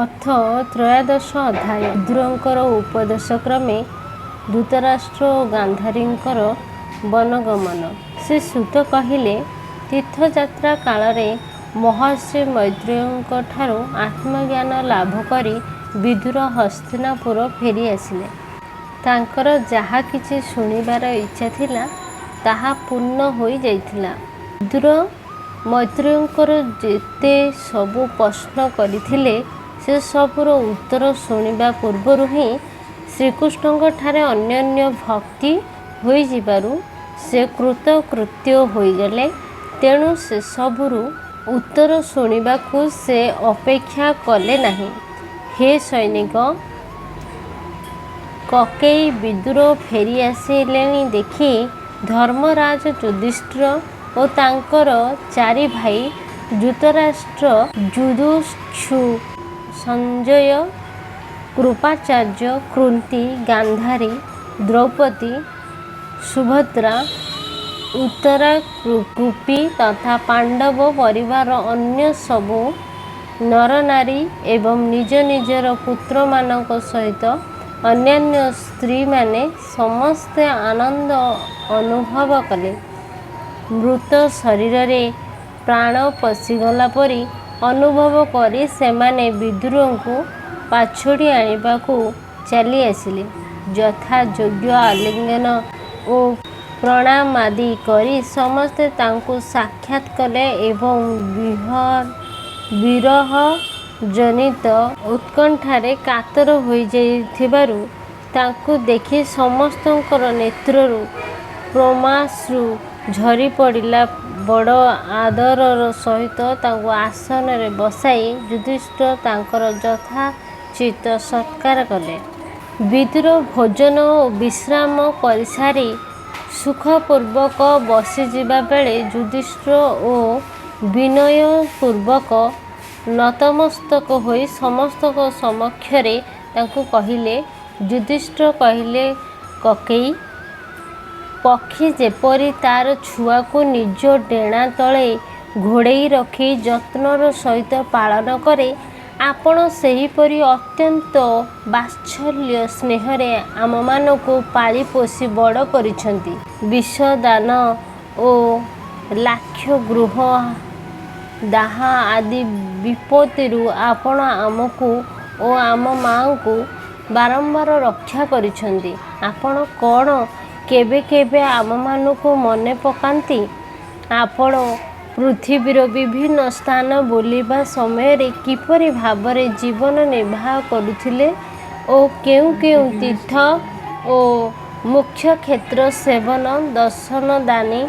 ଅଥ ତ୍ରୟୋଦଶ ଅଧ୍ୟାୟ। ବିଦୁରଙ୍କର ଉପଦେଶ କ୍ରମେ ଧୃତରାଷ୍ଟ୍ର ଓ ଗାନ୍ଧାରୀଙ୍କର ବନଗମନ। ସେ ସୂତ କହିଲେ, ତୀର୍ଥଯାତ୍ରା କାଳରେ ମହର୍ଷି ମୈତ୍ରେୟଙ୍କ ଠାରୁ ଆତ୍ମଜ୍ଞାନ ଲାଭ କରି ବିଦୁର ହସ୍ତିନାପୁର ଫେରି ଆସିଲେ। ତାଙ୍କର ଯାହା କିଛି ଶୁଣିବାର ଇଚ୍ଛା ଥିଲା ତାହା ପୂର୍ଣ୍ଣ ହୋଇ ଯାଇଥିଲା। ବିଦୁର ମୈତ୍ରେୟଙ୍କର ଯେତେ ସବୁ ପ୍ରଶ୍ନ କରିଥିଲେ ସେ ସବୁର ଉତ୍ତର ଶୁଣିବା ପୂର୍ବରୁ ହିଁ ଶ୍ରୀକୃଷ୍ଣଙ୍କଠାରେ ଅନ୍ୟନ୍ୟ ଭକ୍ତି ହୋଇଯିବାରୁ ସେ କୃତକୃତ୍ୟ ହୋଇଗଲେ। ତେଣୁ ସେସବୁରୁ ଉତ୍ତର ଶୁଣିବାକୁ ସେ ଅପେକ୍ଷା କଲେ ନାହିଁ। ହେ ସୈନିକ, କକେଇ ବିଦୁର ଫେରି ଆସିଲେଣି ଦେଖି ଧର୍ମରାଜ ଯୁଧିଷ୍ଠିର ଓ ତାଙ୍କର ଚାରି ଭାଇ ଧୃତରାଷ୍ଟ୍ର, ଯୁଧୁଷ୍ଠୁ, ସଞ୍ଜୟ, କୃପାଚାର୍ଯ୍ୟ, କୁନ୍ତୀ, ଗାନ୍ଧାରୀ, ଦ୍ରୌପଦୀ, ସୁଭଦ୍ରା, ଉତ୍ତରା, କୃପୀ ତଥା ପାଣ୍ଡବ ପରିବାର ଅନ୍ୟ ସବୁ ନରନାରୀ ଏବଂ ନିଜ ନିଜର ପୁତ୍ରମାନଙ୍କ ସହିତ ଅନ୍ୟାନ୍ୟ ସ୍ତ୍ରୀମାନେ ସମସ୍ତେ ଆନନ୍ଦ ଅନୁଭବ କଲେ। ମୃତ ଶରୀରରେ ପ୍ରାଣ ପଶିଗଲା ପରି ଅନୁଭବ କରି ସେମାନେ ବିଦୁରଙ୍କୁ ପାଛୋଟି ଆଣିବାକୁ ଚାଲି ଆସିଲେ। ଯଥାଯୋଗ୍ୟ ଆଲିଙ୍ଗନ ଓ ପ୍ରଣାମାଦି କରି ସମସ୍ତେ ତାଙ୍କୁ ସାକ୍ଷାତ୍ କଲେ ଏବଂ ବିରହ ଜନିତ ଉତ୍କଣ୍ଠାରେ କାତର ହୋଇଯାଇଥିବାରୁ ତାଙ୍କୁ ଦେଖି ସମସ୍ତଙ୍କର ନେତ୍ରରୁ ପ୍ରେମାଶ୍ରୁ ଝରି ପଡ଼ିଲା। ବଡ଼ ଆଦରର ସହିତ ତାଙ୍କୁ ଆସନରେ ବସାଇ ଯୁଧିଷ୍ଠିର ତାଙ୍କର ଯଥୋଚିତ ସତ୍କାର କଲେ। ବିଦୁର ଭୋଜନ ଓ ବିଶ୍ରାମ କରିସାରି ସୁଖପୂର୍ବକ ବସିଯିବା ବେଳେ ଯୁଧିଷ୍ଠିର ଓ ବିନୟପୂର୍ବକ ନତମସ୍ତକ ହୋଇ ସମସ୍ତଙ୍କ ସମକ୍ଷରେ ତାଙ୍କୁ କହିଲେ। ଯୁଧିଷ୍ଠିର କହିଲେ, କକେଇ ପକ୍ଷୀ ଯେପରି ତାର ଛୁଆକୁ ନିଜ ଡେଣା ତଳେ ଘୋଡ଼େଇ ରଖି ଯତ୍ନର ସହିତ ପାଳନ କରେ, ଆପଣ ସେହିପରି ଅତ୍ୟନ୍ତ ବାତ୍ସଲ୍ୟ ସ୍ନେହରେ ଆମମାନଙ୍କୁ ପାଳି ପୋଷି ବଡ଼ କରିଛନ୍ତି। ବିଷଦାନ ଓ ଲାକ୍ଷାଗୃହ ଦାହ ଆଦି ବିପତ୍ତିରୁ ଆପଣ ଆମକୁ ଓ ଆମ ମାଙ୍କୁ ବାରମ୍ବାର ରକ୍ଷା କରିଛନ୍ତି। ଆପଣ କ'ଣ କେବେ କେବେ ଆମମାନଙ୍କୁ ମନେ ପକାନ୍ତି? ଆପଣ ପୃଥିବୀର ବିଭିନ୍ନ ସ୍ଥାନ ବୁଲିବା ସମୟରେ କିପରି ଭାବରେ ଜୀବନ ନିର୍ବାହ କରୁଥିଲେ ଓ କେଉଁ କେଉଁ ତୀର୍ଥ ଓ ମୁଖ୍ୟ କ୍ଷେତ୍ର ସେବନ ଦର୍ଶନଦାନି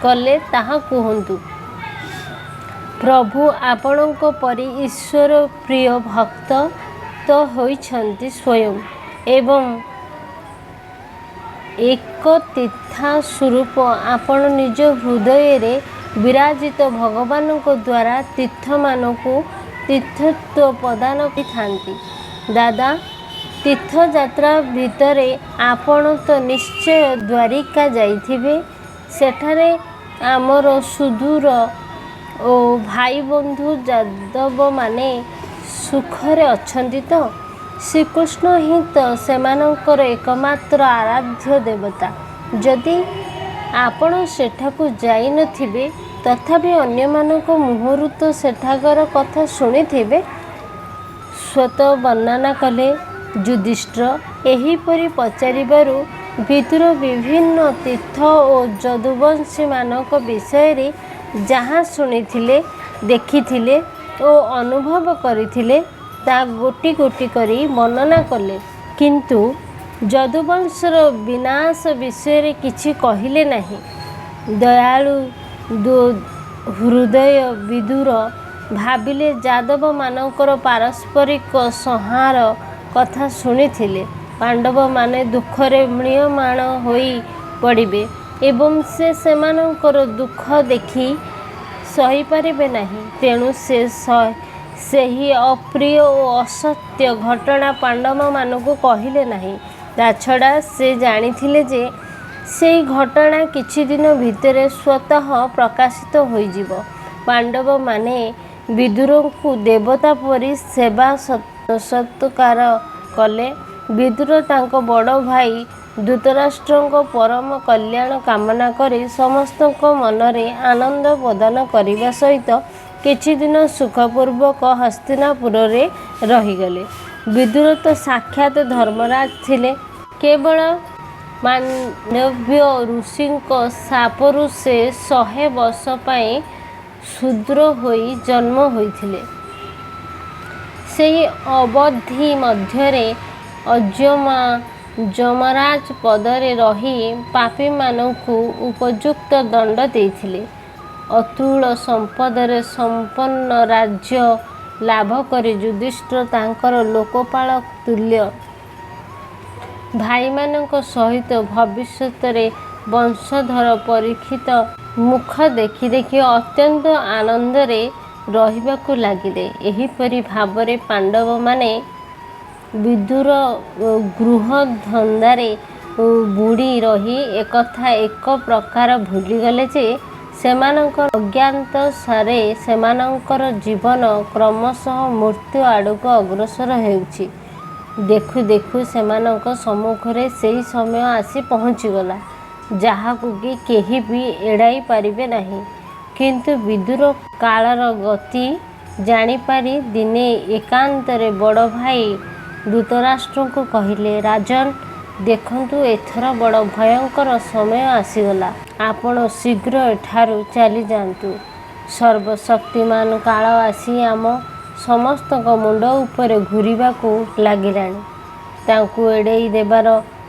କଲେ ତାହା କୁହନ୍ତୁ। ପ୍ରଭୁ ଆପଣଙ୍କ ପରି ଈଶ୍ୱର ପ୍ରିୟ ଭକ୍ତ ତ ହୋଇଛନ୍ତି ସ୍ୱୟଂ ଏବଂ ଏକତୀର୍ଥା ସ୍ୱରୂପ ଆପଣ ନିଜ ହୃଦୟରେ ବିରାଜିତ ଭଗବାନଙ୍କ ଦ୍ୱାରା ତୀର୍ଥମାନଙ୍କୁ ତୀର୍ଥତ୍ୱ ପ୍ରଦାନ କରିଥାନ୍ତି। ଦାଦା, ତୀର୍ଥଯାତ୍ରା ଭିତରେ ଆପଣ ତ ନିଶ୍ଚୟ ଦ୍ୱାରିକା ଯାଇଥିବେ। ସେଠାରେ ଆମର ସୁଦୂର ଓ ଭାଇବନ୍ଧୁ ଯାଦବମାନେ ସୁଖରେ ଅଛନ୍ତି ତ? ଶ୍ରୀକୃଷ୍ଣ ହିଁ ତ ସେମାନଙ୍କର ଏକମାତ୍ର ଆରାଧ୍ୟ ଦେବତା। ଯଦି ଆପଣ ସେଠାକୁ ଯାଇନଥିବେ ତଥାପି ଅନ୍ୟମାନଙ୍କ ମୁହଁରୁ ତ ସେଠାକାର କଥା ଶୁଣିଥିବେ। ସ୍ୱତଃ ବର୍ଣ୍ଣନା କଲେ ଯୁଧିଷ୍ଠିର। ଏହିପରି ପଚାରିବାରୁ ବିଦୁର ବିଭିନ୍ନ ତୀର୍ଥ ଓ ଯଦୁବଂଶୀମାନଙ୍କ ବିଷୟରେ ଯାହା ଶୁଣିଥିଲେ, ଦେଖିଥିଲେ ଓ ଅନୁଭବ କରିଥିଲେ ତାହା ଗୋଟି ଗୋଟି କରି ବର୍ଣ୍ଣନା କଲେ। କିନ୍ତୁ ଯଦୁବଂଶର ବିନାଶ ବିଷୟରେ କିଛି କହିଲେ ନାହିଁ। ଦୟାଳୁ ହୃଦୟ ବିଦୁର ଭାବିଲେ ଯାଦବମାନଙ୍କର ପାରସ୍ପରିକ ସଂହାର କଥା ଶୁଣିଥିଲେ ପାଣ୍ଡବମାନେ ଦୁଃଖରେ ମ୍ରିୟମାଣ ହୋଇ ପଡ଼ିବେ ଏବଂ ସେ ସେମାନଙ୍କର ଦୁଃଖ ଦେଖି ସହିପାରିବେ ନାହିଁ। ତେଣୁ ସେ ସେହି ଅପ୍ରିୟ ଓ ଅସତ୍ୟ ଘଟଣା ପାଣ୍ଡବମାନଙ୍କୁ କହିଲେ ନାହିଁ। ତାଛଡ଼ା ସେ ଜାଣିଥିଲେ ଯେ ସେହି ଘଟଣା କିଛି ଦିନ ଭିତରେ ସ୍ୱତଃ ପ୍ରକାଶିତ ହୋଇଯିବ। ପାଣ୍ଡବମାନେ ବିଦୁରଙ୍କୁ ଦେବତା ପରି ସେବା ସତ୍କାର କଲେ। ବିଦୁର ତାଙ୍କ ବଡ଼ ଭାଇ ଧୃତରାଷ୍ଟ୍ରଙ୍କ ପରମ କଲ୍ୟାଣ କାମନା କରି ସମସ୍ତଙ୍କ ମନରେ ଆନନ୍ଦ ପ୍ରଦାନ କରିବା ସହିତ କିଛିଦିନ ସୁଖପୂର୍ବକ ହସ୍ତିନାପୁରରେ ରହିଗଲେ। ବିଦୁର ତ ସାକ୍ଷାତ ଧର୍ମରାଜ ଥିଲେ। କେବଳ ମାଣ୍ଡବ୍ୟ ଋଷିଙ୍କ ଶାପରୁ ସେ 100 ବର୍ଷ ପାଇଁ ଶୂଦ୍ର ହୋଇ ଜନ୍ମ ହୋଇଥିଲେ। ସେହି ଅବଧି ମଧ୍ୟରେ ଯମରାଜ ପଦରେ ରହି ପାପୀମାନଙ୍କୁ ଉପଯୁକ୍ତ ଦଣ୍ଡ ଦେଇଥିଲେ। ଅତୁଳ ସମ୍ପଦରେ ସମ୍ପନ୍ନ ରାଜ୍ୟ ଲାଭ କରି ଯୁଧିଷ୍ଠିର ତାଙ୍କର ଲୋକପାଳ ତୁଲ୍ୟ ଭାଇମାନଙ୍କ ସହିତ ଭବିଷ୍ୟତରେ ବଂଶଧର ପରୀକ୍ଷିତ ମୁଖ ଦେଖି ଦେଖି ଅତ୍ୟନ୍ତ ଆନନ୍ଦରେ ରହିବାକୁ ଲାଗିଲେ। ଏହିପରି ଭାବରେ ପାଣ୍ଡବମାନେ ବିଦୁର ଗୃହଧନ୍ଦାରେ ବୁଡ଼ି ରହି ଏକଥା ଏକ ପ୍ରକାର ଭୁଲିଗଲେ ଯେ ସେମାନଙ୍କର ଅଜ୍ଞାତସାରେ ସେମାନଙ୍କର ଜୀବନ କ୍ରମଶଃ ମୃତ୍ୟୁ ଆଡ଼କୁ ଅଗ୍ରସର ହେଉଛି। ଦେଖୁ ଦେଖୁ ସେମାନଙ୍କ ସମ୍ମୁଖରେ ସେହି ସମୟ ଆସି ପହଞ୍ଚିଗଲା ଯାହାକୁ କି କେହି ବି ଏଡ଼ାଇ ପାରିବେ ନାହିଁ। କିନ୍ତୁ ବିଦୁର କାଳର ଗତି ଜାଣିପାରି ଦିନେ ଏକାନ୍ତରେ ବଡ଼ ଭାଇ ଧୃତରାଷ୍ଟ୍ରଙ୍କୁ କହିଲେ, ରାଜନ୍, ଦେଖନ୍ତୁ, ଏଥର ବଡ଼ ଭୟଙ୍କର ସମୟ ଆସିଗଲା। ଆପଣ ଶୀଘ୍ର ଏଠାରୁ ଚାଲିଯାଆନ୍ତୁ। ସର୍ବଶକ୍ତିମାନ କାଳ ଆସି ଆମ ସମସ୍ତଙ୍କ ମୁଣ୍ଡ ଉପରେ ଘୂରିବାକୁ ଲାଗିଲାଣି। ତାଙ୍କୁ ଏଡ଼େଇ ଦେବାର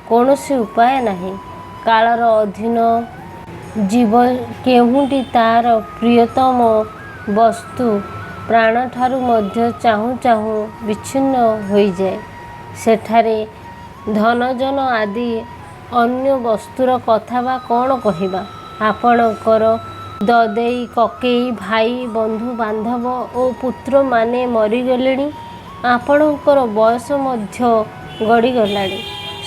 କୌଣସି ଉପାୟ ନାହିଁ। କାଳର ଅଧୀନ ଜୀବ କେଉଁଠି ତା'ର ପ୍ରିୟତମ ବସ୍ତୁ ପ୍ରାଣଠାରୁ ମଧ୍ୟ ଚାହୁଁ ଚାହୁଁ ବିଚ୍ଛିନ୍ନ ହୋଇଯାଏ, ସେଠାରେ ଧନଜନ ଆଦି ଅନ୍ୟ ବସ୍ତୁର କଥା ବା କ'ଣ କହିବା? ଆପଣଙ୍କର ଦଦେଇ କକେଇ, ଭାଇ, ବନ୍ଧୁ ବାନ୍ଧବ ଓ ପୁତ୍ରମାନେ ମରିଗଲେଣି। ଆପଣଙ୍କର ବୟସ ମଧ୍ୟ ଗଡ଼ିଗଲାଣି।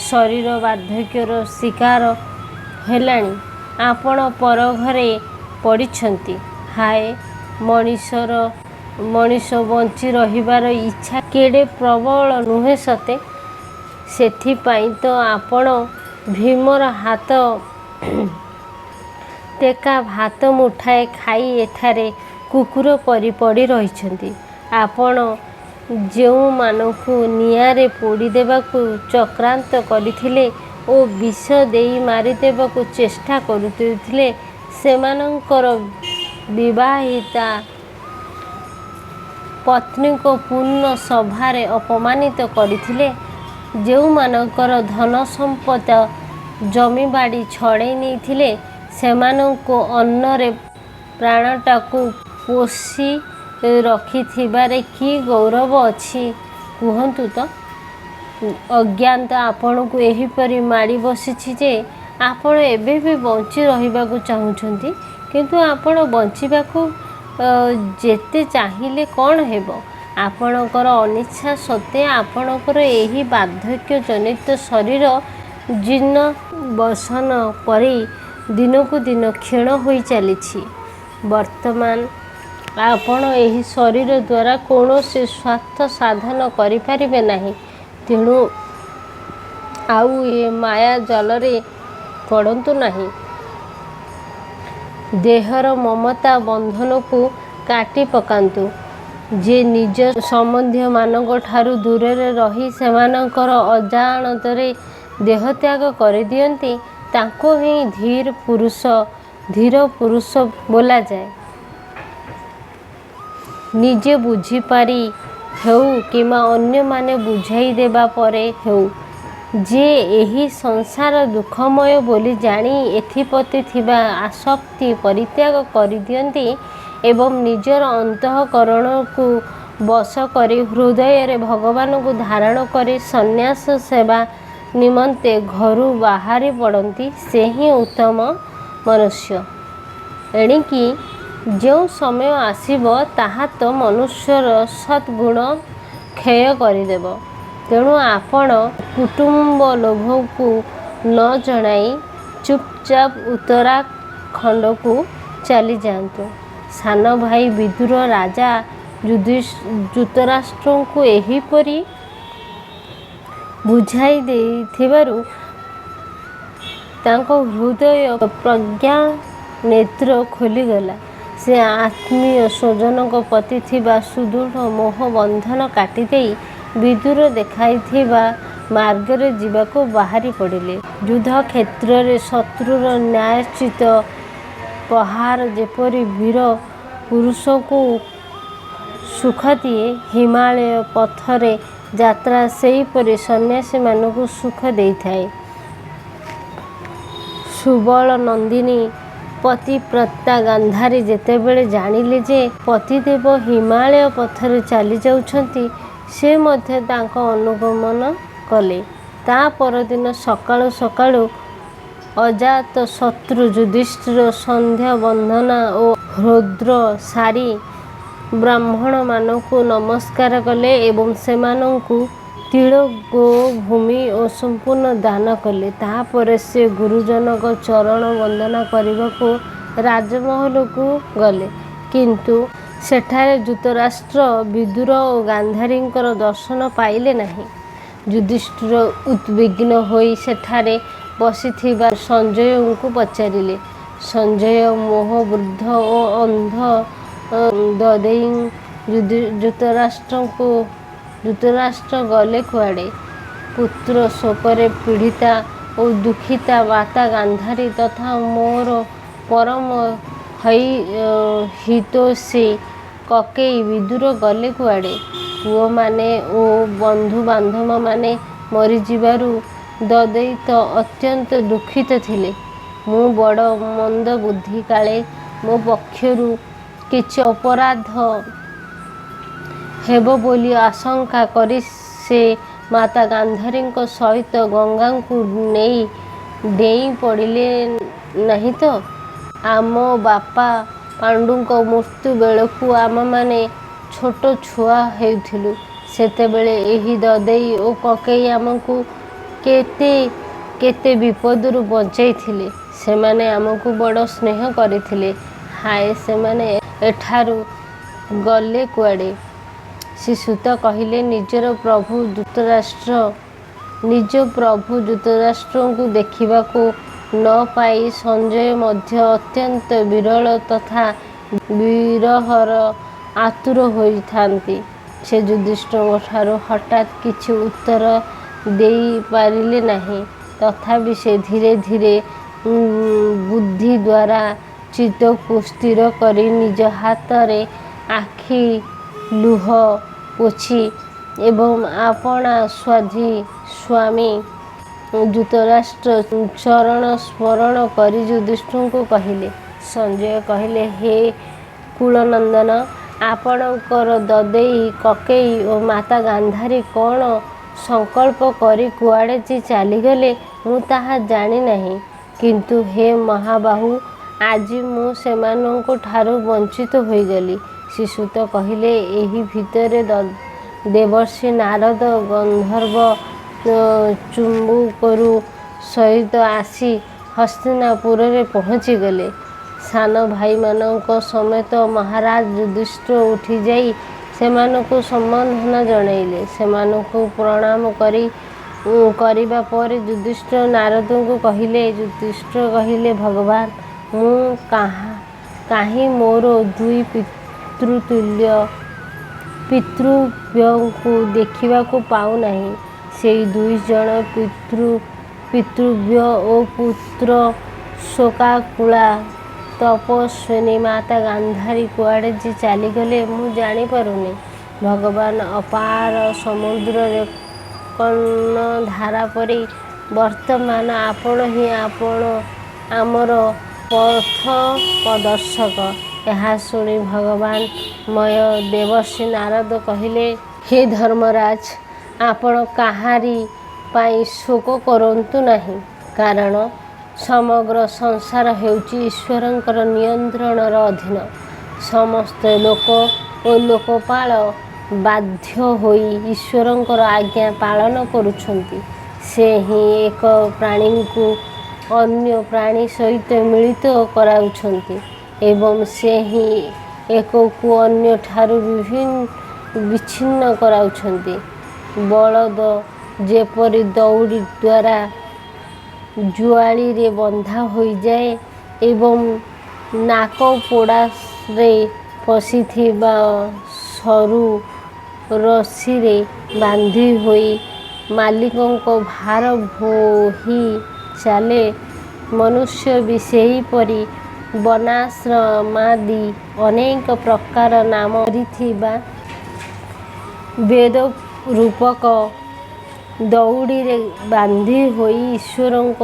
ଶରୀର ବାର୍ଦ୍ଧକ୍ୟର ଶିକାର ହେଲାଣି। ଆପଣ ପରଘରେ ପଡ଼ିଛନ୍ତି। ହାୟ, ମଣିଷ ବଞ୍ଚି ରହିବାର ଇଚ୍ଛା କେଡ଼େ ପ୍ରବଳ ନୁହେଁ ସତେ? ସେଥିପାଇଁ ତ ଆପଣ ଭୀମର ହାତ ଟେକା ଭାତ ମୁଠାଏ ଖାଇ ଏଠାରେ କୁକୁର ପରି ପଡ଼ି ରହିଛନ୍ତି। ଆପଣ ଯେଉଁମାନଙ୍କୁ ନିଆଁରେ ପୋଡ଼ିଦେବାକୁ ଚକ୍ରାନ୍ତ କରିଥିଲେ ଓ ବିଷ ଦେଇ ମାରିଦେବାକୁ ଚେଷ୍ଟା କରୁଥିଲେ, ସେମାନଙ୍କର ବିବାହିତା ପତ୍ନୀଙ୍କୁ ପୂର୍ଣ୍ଣ ସଭାରେ ଅପମାନିତ କରିଥିଲେ, ଯେଉଁମାନଙ୍କର ଧନସମ୍ପଦ ଜମିବାଡ଼ି ଛଡ଼େଇ ନେଇଥିଲେ, ସେମାନଙ୍କୁ ଅନ୍ନରେ ପ୍ରାଣଟାକୁ ପୋଷି ରଖିଥିବାରେ କି ଗୌରବ ଅଛି କୁହନ୍ତୁ ତ? ଅଜ୍ଞାତ ଆପଣଙ୍କୁ ଏହିପରି ମାଡ଼ି ବସିଛି ଯେ ଆପଣ ଏବେ ବି ବଞ୍ଚି ରହିବାକୁ ଚାହୁଁଛନ୍ତି। କିନ୍ତୁ ଆପଣ ବଞ୍ଚିବାକୁ ଯେତେ ଚାହିଁଲେ କ'ଣ ହେବ? ଆପଣଙ୍କର ଅନିଚ୍ଛା ସତ୍ତ୍ୱେ ଆପଣଙ୍କର ଏହି ବାର୍ଦ୍ଧକ୍ୟଜନିତ ଶରୀର ଜୀର୍ଣ୍ଣ ବସନ ପରି ଦିନକୁ ଦିନ କ୍ଷୀଣ ହୋଇ ଚାଲିଛି। ବର୍ତ୍ତମାନ ଆପଣ ଏହି ଶରୀର ଦ୍ୱାରା କୌଣସି ସ୍ୱାର୍ଥ ସାଧନ କରିପାରିବେ ନାହିଁ। ତେଣୁ ଆଉ ଏ ମାୟା ଜାଲରେ ପଡ଼ନ୍ତୁ ନାହିଁ। ଦେହର ମମତା ବନ୍ଧନକୁ କାଟି ପକାନ୍ତୁ। ଯେ ନିଜ ସମ୍ବନ୍ଧୀୟମାନଙ୍କଠାରୁ ଦୂରରେ ରହି ସେମାନଙ୍କର ଅଜାଣତରେ ଦେହତ୍ୟାଗ କରିଦିଅନ୍ତି, ତାଙ୍କୁ ହିଁ ଧୀର ପୁରୁଷ ବୋଲାଯାଏ। ନିଜେ ବୁଝିପାରି ହେଉ କିମ୍ବା ଅନ୍ୟମାନେ ବୁଝାଇ ଦେବା ପରେ ହେଉ, ଯେ ଏହି ସଂସାର ଦୁଃଖମୟ ବୋଲି ଜାଣି ଏଥିପ୍ରତି ଥିବା ଆସକ୍ତି ପରିତ୍ୟାଗ କରିଦିଅନ୍ତି ଏବଂ ନିଜର ଅନ୍ତଃକରଣକୁ ବଶ କରି ହୃଦୟରେ ଭଗବାନଙ୍କୁ ଧାରଣ କରି ସନ୍ନ୍ୟାସ ସେବା ନିମନ୍ତେ ଘରୁ ବାହାରି ପଡ଼ନ୍ତି, ସେ ହିଁ ଉତ୍ତମ ମନୁଷ୍ୟ। ଏଣିକି ଯେଉଁ ସମୟ ଆସିବ, ତାହା ତ ମନୁଷ୍ୟର ସଦ୍ଗୁଣ କ୍ଷୟ କରିଦେବ। ତେଣୁ ଆପଣ କୁଟୁମ୍ବ ଲୋଭକୁ ନ ଜଣାଇ ଚୁପଚାପ ଉତ୍ତରାଖଣ୍ଡକୁ ଚାଲିଯାଆନ୍ତୁ। ସାନ ଭାଇ ବିଦୁର ରାଜା ଯୁତରାଷ୍ଟ୍ରଙ୍କୁ ଏହିପରି ବୁଝାଇ ଦେଇଥିବାରୁ ତାଙ୍କ ହୃଦୟ ପ୍ରଜ୍ଞା ନେତ୍ର ଖୋଲିଗଲା। ସେ ଆତ୍ମୀୟ ସ୍ୱଜନଙ୍କ ପ୍ରତି ଥିବା ସୁଦୃଢ଼ ମୋହ ବନ୍ଧନ କାଟିଦେଇ ବିଦୁର ଦେଖାଇଥିବା ମାର୍ଗରେ ଯିବାକୁ ବାହାରି ପଡ଼ିଲେ। ଯୁଦ୍ଧ କ୍ଷେତ୍ରରେ ଶତ୍ରୁର ନ୍ୟାୟୋଚିତ ପ୍ରହାର ଯେପରି ବୀର ପୁରୁଷକୁ ସୁଖ ଦିଏ, ହିମାଳୟ ପଥରେ ଯାତ୍ରା ସେହିପରି ସନ୍ନ୍ୟାସୀମାନଙ୍କୁ ସୁଖ ଦେଇଥାଏ। ସୁବଳ ନନ୍ଦିନୀ ପତିବ୍ରତା ଗାନ୍ଧାରୀ ଯେତେବେଳେ ଜାଣିଲେ ଯେ ପତିଦେବ ହିମାଳୟ ପଥରେ ଚାଲି ଯାଉଛନ୍ତି, ସେ ମଧ୍ୟ ତାଙ୍କ ଅନୁଗମନ କଲେ। ତା ପରଦିନ ସକାଳୁ ସକାଳୁ ଅଜାତଶତ୍ରୁ ଯୁଧିଷ୍ଠିର ସନ୍ଧ୍ୟା ବନ୍ଦନା ଓ ହୃଦ୍ର ସାରି ବ୍ରାହ୍ମଣମାନଙ୍କୁ ନମସ୍କାର କଲେ ଏବଂ ସେମାନଙ୍କୁ ତିଳ ଗୋଭୂମି ଓ ସମ୍ପୂର୍ଣ୍ଣ ଦାନ କଲେ। ତାହାପରେ ସେ ଗୁରୁଜନଙ୍କ ଚରଣ ବନ୍ଦନା କରିବାକୁ ରାଜମହଲକୁ ଗଲେ। କିନ୍ତୁ ସେଠାରେ ଯୁତରାଷ୍ଟ୍ର, ବିଦୁର ଓ ଗାନ୍ଧାରୀଙ୍କର ଦର୍ଶନ ପାଇଲେ ନାହିଁ। ଯୁଧିଷ୍ଠିର ଉଦ୍ବିଗ୍ନ ହୋଇ ସେଠାରେ ବସିଥିବା ସଞ୍ଜୟଙ୍କୁ ପଚାରିଲେ। ସଞ୍ଜୟ ମୋହବୃଦ୍ଧ ଓ ଅନ୍ଧ ଦଦେଇ ଯୁତରାଷ୍ଟ୍ର ଗଲେ କୁଆଡ଼େ? ପୁତ୍ର ଶୋକରେ ପୀଡ଼ିତା ଓ ଦୁଃଖିତା ମାତା ଗାନ୍ଧାରୀ ତଥା ମୋର ପରମ ହିତୈଷୀ କକେଇ ବିଦୁର ଗଲେ କୁଆଡ଼େ? ପୁଅମାନେ ଓ ବନ୍ଧୁବାନ୍ଧବମାନେ ମରିଯିବାରୁ ଦଦୈତ ଅତ୍ୟନ୍ତ ଦୁଃଖିତ ଥିଲେ। ମୁଁ ବଡ଼ ମନ୍ଦବୁଦ୍ଧି, କାଳେ ମୋ ପକ୍ଷରୁ କିଛି ଅପରାଧ ହେବ ବୋଲି ଆଶଙ୍କା କରି ସେ ମାତା ଗାନ୍ଧାରୀଙ୍କ ସହିତ ଗଙ୍ଗାକୁ ଡେଇଁ ପଡ଼ିଲେ ନାହିଁ ତ? ଆମ ବାପା ପାଣ୍ଡୁଙ୍କ ମୃତ୍ୟୁ ବେଳକୁ ଆମେମାନେ ଛୋଟ ଛୁଆ ହେଉଥିଲୁ। ସେତେବେଳେ ଏହି ଦଦେଇ ଓ କକେଇ ଆମକୁ କେତେ କେତେ ବିପଦରୁ ବଞ୍ଚାଇଥିଲେ। ସେମାନେ ଆମକୁ ବଡ଼ ସ୍ନେହ କରିଥିଲେ। ହାୟ, ସେମାନେ ଏଠାରୁ ଗଲେ କୁଆଡ଼େ? ଶ୍ରୀସୁତ କହିଲେ, ନିଜ ପ୍ରଭୁ ଯୁତରାଷ୍ଟ୍ରଙ୍କୁ ଦେଖିବାକୁ ନ ପାଇ ସଞ୍ଜୟ ମଧ୍ୟ ଅତ୍ୟନ୍ତ ବିରଳ ତଥା ବିରହର ଆତୁର ହୋଇଥାନ୍ତି। ସେ ଯୁଧିଷ୍ଠିରଙ୍କଠାରୁ ହଠାତ୍ କିଛି ଉତ୍ତର ଦେଇପାରିଲେ ନାହିଁ। ତଥାପି ସେ ଧୀରେ ଧୀରେ ବୁଦ୍ଧି ଦ୍ୱାରା ଚିତ୍ତକୁ ସ୍ଥିର କରି ନିଜ ହାତରେ ଆଖି ଲୁହ ପୋଛି ଏବଂ ଆପଣା ସ୍ୱାମୀ ଯୁତରାଷ୍ଟ୍ର ଚରଣ ସ୍ମରଣ କରି ଯୁଧିଷ୍ଠିରଙ୍କୁ କହିଲେ। ସଞ୍ଜୟ କହିଲେ, ହେ କୁଳନନ୍ଦନ, ଆପଣଙ୍କର ଦଦେଇ, କକେଇ ଓ ମାତା ଗାନ୍ଧାରୀ କ'ଣ ସଂକଳ୍ପ କରି କୁଆଡ଼େ ଯେ ଚାଲିଗଲେ ମୁଁ ତାହା ଜାଣିନାହିଁ। କିନ୍ତୁ ହେ ମହାବାହୁ, ଆଜି ମୁଁ ସେମାନଙ୍କଠାରୁ ବଞ୍ଚିତ ହୋଇଗଲି। ଶ୍ରୀସୁତ କହିଲେ, ଏହି ଭିତରେ ଦେବର୍ଷି ନାରଦ ଗନ୍ଧର୍ବ ଚୁମ୍ବକରୁ ସହିତ ଆସି ହସ୍ତିନାପୁରରେ ପହଞ୍ଚିଗଲେ। ସାନ ଭାଇମାନଙ୍କ ସମେତ ମହାରାଜ ଯୁଧିଷ୍ଠିର ଉଠିଯାଇ ସେମାନଙ୍କୁ ସମ୍ବର୍ଦ୍ଧନା ଜଣାଇଲେ। ସେମାନଙ୍କୁ ପ୍ରଣାମ କରିବା ପରେ ଯୁଧିଷ୍ଠିର ନାରଦଙ୍କୁ କହିଲେ। ଯୁଧିଷ୍ଠିର କହିଲେ, ଭଗବାନ, ମୁଁ କାହିଁ ମୋର ଦୁଇ ପିତୃବ୍ୟଙ୍କୁ ଦେଖିବାକୁ ପାଉନାହିଁ? ସେହି ଦୁଇଜଣ ପିତୃବ୍ୟ ଓ ପୁତ୍ର ଶୋକାକୁଳା ତପସ୍ୱିନୀ ମାତା ଗାନ୍ଧାରୀ କୁଆଡ଼େ ଯେ ଚାଲିଗଲେ ମୁଁ ଜାଣିପାରୁନି। ଭଗବାନ, ଅପାର ସମୁଦ୍ରରେ କର୍ଣ୍ଣଧାର ପରି ବର୍ତ୍ତମାନ ଆପଣ ହିଁ ଆମର ପଥ ପ୍ରଦର୍ଶକ। ଏହା ଶୁଣି ଭଗବାନମୟ ଦେବର୍ଷି ନାରଦ କହିଲେ, ହେ ଧର୍ମରାଜ, ଆପଣ କାହାରି ପାଇଁ ଶୋକ କରନ୍ତୁ ନାହିଁ। କାରଣ ସମଗ୍ର ସଂସାର ହେଉଛି ଈଶ୍ୱରଙ୍କର ନିୟନ୍ତ୍ରଣର ଅଧୀନ। ସମସ୍ତ ଲୋକ ଓ ଲୋକପାଳ ବାଧ୍ୟ ହୋଇ ଈଶ୍ୱରଙ୍କର ଆଜ୍ଞା ପାଳନ କରୁଛନ୍ତି। ସେ ହିଁ ଏକ ପ୍ରାଣୀଙ୍କୁ ଅନ୍ୟ ପ୍ରାଣୀ ସହିତ ମିଳିତ କରାଉଛନ୍ତି ଏବଂ ସେ ହିଁ ଏକକୁ ଅନ୍ୟଠାରୁ ବିଚ୍ଛିନ୍ନ କରାଉଛନ୍ତି। ବଳଦ ଯେପରି ଦଉଡ଼ି ଦ୍ୱାରା ଜୁଆଳିରେ ବନ୍ଧା ହୋଇଯାଏ ଏବଂ ନାକ ପୋଡ଼ାରେ ପଶିଥିବା ସରୁ ରଶିରେ ବାନ୍ଧି ହୋଇ ମାଲିକଙ୍କ ଭାର ବୋହି ଚାଲେ, ମନୁଷ୍ୟ ବି ସେହିପରି ବର୍ଣ୍ଣାଶ୍ରମାଦି ଅନେକ ପ୍ରକାର ନାମ ଧରିଥିବା ବେଦ ରୂପକ ଦଉଡ଼ିରେ ବାନ୍ଧି ହୋଇ ଈଶ୍ୱରଙ୍କ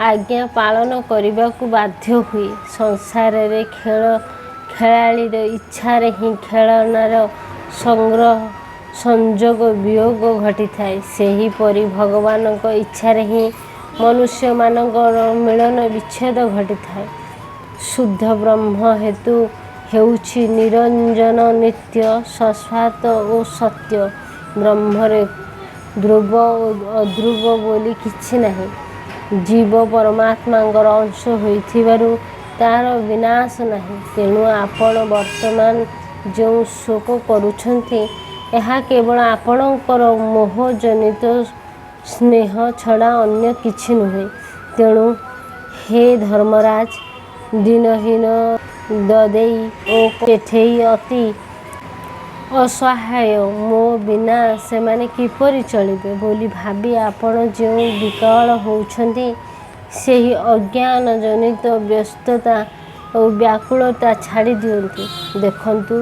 ଆଜ୍ଞା ପାଳନ କରିବାକୁ ବାଧ୍ୟ ହୁଏ। ସଂସାରରେ ଖେଳାଳିର ଇଚ୍ଛାରେ ହିଁ ଖେଳନାର ସଂଯୋଗ ବିୟୋଗ ଘଟିଥାଏ। ସେହିପରି ଭଗବାନଙ୍କ ଇଚ୍ଛାରେ ହିଁ ମନୁଷ୍ୟମାନଙ୍କର ମିଳନ ବିଚ୍ଛେଦ ଘଟିଥାଏ। ଶୁଦ୍ଧ ବ୍ରହ୍ମ ହେଉଛି ନିରଞ୍ଜନ, ନିତ୍ୟ, ଶାଶ୍ୱତ ଓ ସତ୍ୟ। ବ୍ରହ୍ମରେ ଧ୍ରୁବ ଓ ଅଧ୍ରୁବ ବୋଲି କିଛି ନାହିଁ। ଜୀବ ପରମାତ୍ମାଙ୍କର ଅଂଶ ହୋଇଥିବାରୁ ତାର ବିନାଶ ନାହିଁ। ତେଣୁ ଆପଣ ବର୍ତ୍ତମାନ ଯେଉଁ ଶୋକ କରୁଛନ୍ତି, ଏହା କେବଳ ଆପଣଙ୍କର ମୋହଜନିତ ସ୍ନେହ ଛଡ଼ା ଅନ୍ୟ କିଛି ନୁହେଁ। ତେଣୁ ହେ ଧର୍ମରାଜ, ଦୀନହୀନ, ଦଦେଇ ଓ ପେଠେଇ ଅତି ଅସହାୟ, ମୋ ବିନା ସେମାନେ କିପରି ଚଳିବେ ବୋଲି ଭାବି ଆପଣ ଯେଉଁ ବିକଳ ହେଉଛନ୍ତି, ସେହି ଅଜ୍ଞାନଜନିତ ବ୍ୟସ୍ତତା ଓ ବ୍ୟାକୁଳତା ଛାଡ଼ି ଦିଅନ୍ତୁ। ଦେଖନ୍ତୁ,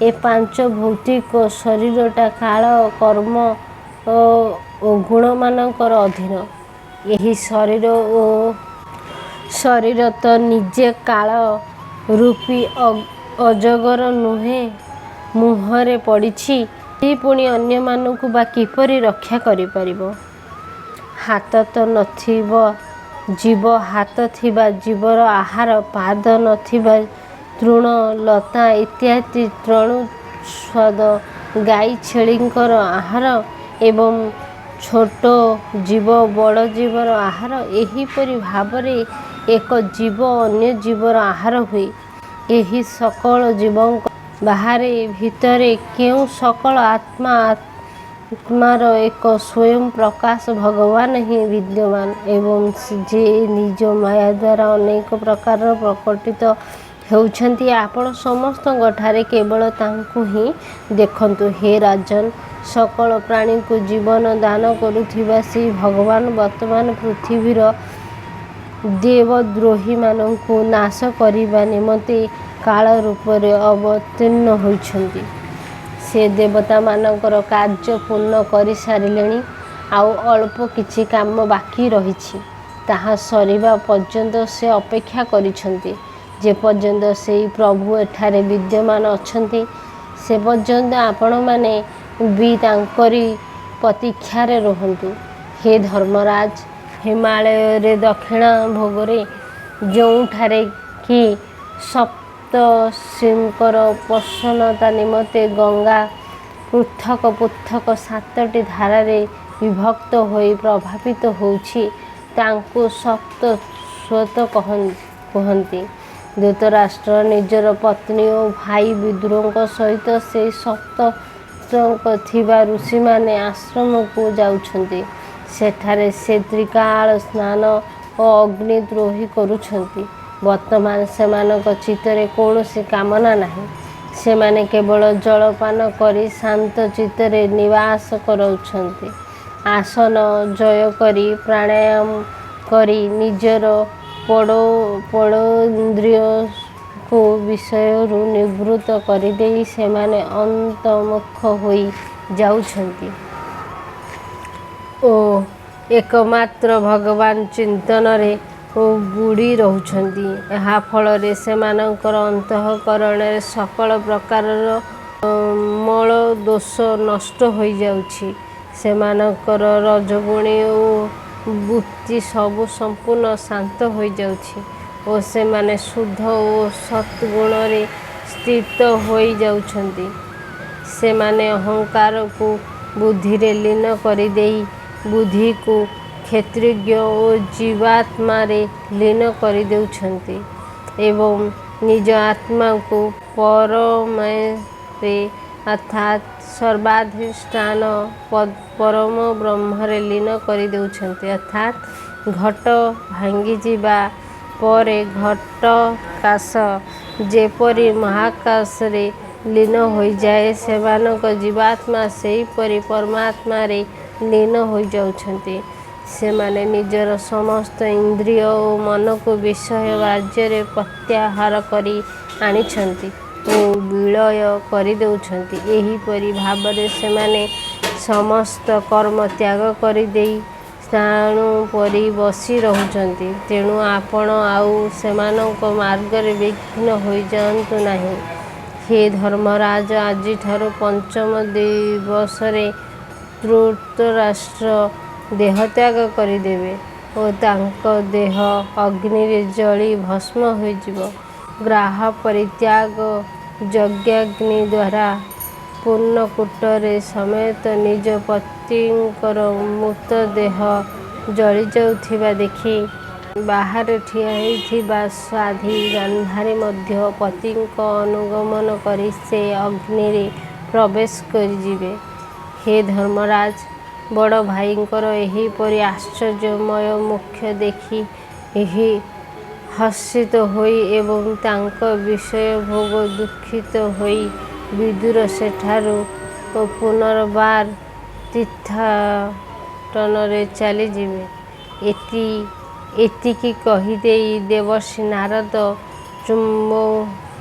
ଏ ପାଞ୍ଚ ଭୌତିକ ଶରୀରଟା କାଳ, କର୍ମ ଓ ଗୁଣମାନଙ୍କର ଅଧୀନ। ଏହି ଶରୀର ତ ନିଜେ କାଳ ରୂପୀ ଅଜଗର ମୁହଁରେ ପଡ଼ିଛି। ସେ ପୁଣି ଅନ୍ୟମାନଙ୍କୁ ବା କିପରି ରକ୍ଷା କରିପାରିବ? ହାତ ତ ନଥିବ ଜୀବ ହାତ ଥିବା ଜୀବର ଆହାର, ପାଦ ନଥିବା ତୃଣ ଲତା ଇତ୍ୟାଦି ତୃଣୋତ୍ପାଦ ଗାଈ ଛେଳିଙ୍କର ଆହାର ଏବଂ ଛୋଟ ଜୀବ ବଡ଼ ଜୀବର ଆହାର। ଏହିପରି ଭାବରେ ଏକ ଜୀବ ଅନ୍ୟ ଜୀବର ଆହାର ହୁଏ। ଏହି ସକଳ ଜୀବଙ୍କ ବାହାରେ ଭିତରେ କେଉଁ ସକଳ ଆତ୍ମାର ଏକ ସ୍ୱୟଂ ପ୍ରକାଶ ଭଗବାନ ହିଁ ବିଦ୍ୟମାନ ଏବଂ ଯେ ନିଜ ମାୟା ଦ୍ୱାରା ଅନେକ ପ୍ରକାରର ପ୍ରକଟିତ ହେଉଛନ୍ତି। ଆପଣ ସମସ୍ତଙ୍କଠାରେ କେବଳ ତାଙ୍କୁ ହିଁ ଦେଖନ୍ତୁ। ହେ ରାଜନ୍, ସକଳ ପ୍ରାଣୀଙ୍କୁ ଜୀବନ ଦାନ କରୁଥିବା ସେହି ଭଗବାନ ବର୍ତ୍ତମାନ ପୃଥିବୀର ଦେବଦ୍ରୋହୀମାନଙ୍କୁ ନାଶ କରିବା ନିମନ୍ତେ କାଳ ରୂପରେ ଅବତୀର୍ଣ୍ଣ ହୋଇଛନ୍ତି। ସେ ଦେବତାମାନଙ୍କର କାର୍ଯ୍ୟ ପୂର୍ଣ୍ଣ କରିସାରିଲେଣି। ଆଉ ଅଳ୍ପ କିଛି କାମ ବାକି ରହିଛି। ତାହା ସରିବା ପର୍ଯ୍ୟନ୍ତ ସେ ଅପେକ୍ଷା କରିଛନ୍ତି। ଯେପର୍ଯ୍ୟନ୍ତ ସେହି ପ୍ରଭୁ ଏଠାରେ ବିଦ୍ୟମାନ ଅଛନ୍ତି, ସେ ପର୍ଯ୍ୟନ୍ତ ଆପଣମାନେ ବି ତାଙ୍କରି ପ୍ରତୀକ୍ଷାରେ ରୁହନ୍ତୁ। ହେ ଧର୍ମରାଜ, ହିମାଳୟରେ ଦକ୍ଷିଣ ଭାଗରେ ଯେଉଁଠାରେ କି ସପ୍ତର୍ଷିଙ୍କର ପ୍ରସନ୍ନତା ନିମନ୍ତେ ଗଙ୍ଗା ପୃଥକ ପୃଥକ 7ଟି ଧାରାରେ ବିଭକ୍ତ ହୋଇ ପ୍ରବାହିତ ହେଉଛି, ତାଙ୍କୁ ସପ୍ତଶ୍ୱତ କୁହନ୍ତି। ଧୃତରାଷ୍ଟ୍ର ନିଜର ପତ୍ନୀ ଓ ଭାଇ ବିଦୁରଙ୍କ ସହିତ ସେହି ସପ୍ତର୍ଷିଙ୍କ ଥିବା ଋଷିମାନେ ଆଶ୍ରମକୁ ଯାଉଛନ୍ତି। ସେଠାରେ ସେ ତ୍ରିକାଳ ସ୍ନାନ ଓ ଅଗ୍ନିଦ୍ରୋହୀ କରୁଛନ୍ତି। ବର୍ତ୍ତମାନ ସେମାନଙ୍କ ଚିତ୍ତରେ କୌଣସି କାମନା ନାହିଁ। ସେମାନେ କେବଳ ଜଳପାନ କରି ଶାନ୍ତ ଚିତ୍ତରେ ନିବାସ କରୁଛନ୍ତି। ଆସନ ଜୟ କରି ପ୍ରାଣାୟାମ କରି ନିଜର ପୌଢ଼େନ୍ଦ୍ରିୟକୁ ବିଷୟରୁ ନିବୃତ୍ତ କରିଦେଇ ସେମାନେ ଅନ୍ତର୍ମୁଖ ହୋଇ ଯାଉଛନ୍ତି ଓ ଏକମାତ୍ର ଭଗବାନ ଚିନ୍ତନରେ ବୁଡ଼ି ରହୁଛନ୍ତି। ଏହା ଫଳରେ ସେମାନଙ୍କର ଅନ୍ତଃକରଣରେ ସକଳ ପ୍ରକାରର ମଳଦୋଷ ନଷ୍ଟ ହୋଇଯାଉଛି। ସେମାନଙ୍କର ରଜୋଗୁଣୀ ଓ ବୃତ୍ତି ସବୁ ସମ୍ପୂର୍ଣ୍ଣ ଶାନ୍ତ ହୋଇଯାଉଛି ଓ ସେମାନେ ଶୁଦ୍ଧ ଓ ସତ୍ଗୁଣରେ ସ୍ଥିତ ହୋଇଯାଉଛନ୍ତି। ସେମାନେ ଅହଙ୍କାରକୁ ବୁଦ୍ଧିରେ ଲୀନ କରିଦେଇ ବୁଦ୍ଧିକୁ କ୍ଷେତ୍ରଜ୍ଞ ଓ ଜୀବାତ୍ମାରେ ଲୀନ କରିଦେଉଛନ୍ତି ଏବଂ ନିଜ ଆତ୍ମାକୁ ପରମରେ ଅର୍ଥାତ୍ ସର୍ବାଧିଷ୍ଠାନ ପରମ ବ୍ରହ୍ମରେ ଲୀନ କରିଦେଉଛନ୍ତି। ଅର୍ଥାତ୍ ଘଟ ଭାଙ୍ଗିଯିବା ପରେ ଘଟକାଶ ଯେପରି ମହାକାଶରେ ଲୀନ ହୋଇଯାଏ, ସେମାନଙ୍କ ଜୀବାତ୍ମା ସେହିପରି ପରମାତ୍ମାରେ ଲୀନ ହୋଇଯାଉଛନ୍ତି। ସେମାନେ ନିଜର ସମସ୍ତ ଇନ୍ଦ୍ରିୟ ଓ ମନକୁ ବିଷୟ ରାଜ୍ୟରେ ପ୍ରତ୍ୟାହାର କରି ଆଣିଛନ୍ତି ଓ ବିଳୟ କରିଦେଉଛନ୍ତି। ଏହିପରି ଭାବରେ ସେମାନେ ସମସ୍ତ କର୍ମ ତ୍ୟାଗ କରିଦେଇ ସ୍ଥାଣୁ ପରି ବସି ରହୁଛନ୍ତି। ତେଣୁ ଆପଣ ଆଉ ସେମାନଙ୍କ ମାର୍ଗରେ ବିଘ୍ନ ହୋଇଯାଆନ୍ତୁ ନାହିଁ। ହେ ଧର୍ମରାଜ, ଆଜିଠାରୁ ପଞ୍ଚମ ଦିବସରେ ଧୃତରାଷ୍ଟ୍ର ଦେହତ୍ୟାଗ କରିଦେବେ ଓ ତାଙ୍କ ଦେହ ଅଗ୍ନିରେ ଜଳି ଭସ୍ମ ହୋଇଯିବ। ଗ୍ରାହ ପରିତ୍ୟାଗ ଯଜ୍ଞାଗ୍ନି ଦ୍ୱାରା ପୂର୍ଣ୍ଣକୂଟରେ ସମେତ ନିଜ ପତିଙ୍କର ମୃତଦେହ ଜଳିଯାଉଥିବା ଦେଖି ବାହାରେ ଠିଆ ହୋଇଥିବା ସାଧ୍ୱୀ ଗାନ୍ଧାରୀ ମଧ୍ୟ ପତିଙ୍କ ଅନୁଗମନ କରି ସେ ଅଗ୍ନିରେ ପ୍ରବେଶ କରିଯିବେ। ହେ ଧର୍ମରାଜ, ବଡ଼ ଭାଇଙ୍କର ଏହିପରି ଆଶ୍ଚର୍ଯ୍ୟମୟ ମୁଖ ଦେଖି ହର୍ଷିତ ହୋଇ ଏବଂ ତାଙ୍କ ବିଷୟଭୋଗ ଦୁଃଖିତ ହୋଇ ବିଦୁର ସେଠାରୁ ପୁନର୍ବାର ତୀର୍ଥାଟନରେ ଚାଲିଯିବେ। ଏତିକି କହିଦେଇ ଦେବର୍ଷି ନାରଦ ଚୂମ୍ବରୁଙ୍କ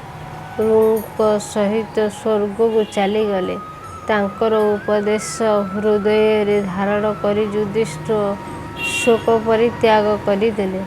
ସହିତ ସ୍ୱର୍ଗକୁ ଚାଲିଗଲେ। ତାଙ୍କର ଉପଦେଶ ହୃଦୟରେ ଧାରଣ କରି ଯୁଧିଷ୍ଠିର ଶୋକ ପରିତ୍ୟାଗ କରିଦେଲେ।